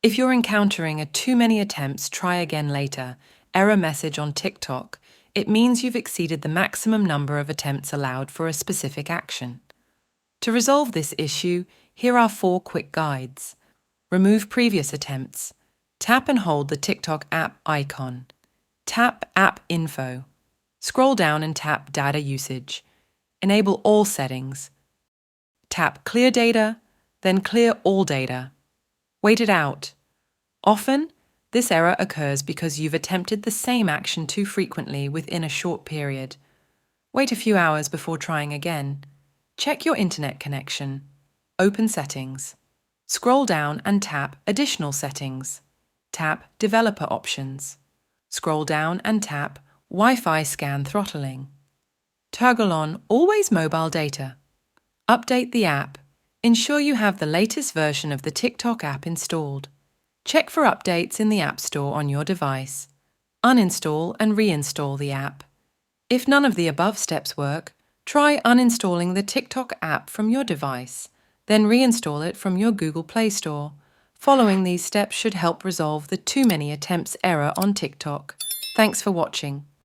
If you're encountering a too many attempts, try again later, error message on TikTok, it means you've exceeded the maximum number of attempts allowed for a specific action. To resolve this issue, here are 4 quick guides. Remove previous attempts. Tap and hold the TikTok app icon. Tap App Info. Scroll down and tap Data Usage. Enable all settings. Tap Clear Data, then Clear All Data. Wait it out. Often, this error occurs because you've attempted the same action too frequently within a short period. Wait a few hours before trying again. Check your internet connection. Open Settings. Scroll down and tap Additional Settings. Tap Developer Options. Scroll down and tap Wi-Fi Scan Throttling. Toggle on Always Mobile Data. Update the app. Ensure you have the latest version of the TikTok app installed. Check for updates in the App Store on your device. Uninstall and reinstall the app. If none of the above steps work, try uninstalling the TikTok app from your device, then reinstall it from your Google Play Store. Following these steps should help resolve the too many attempts error on TikTok. Thanks for watching.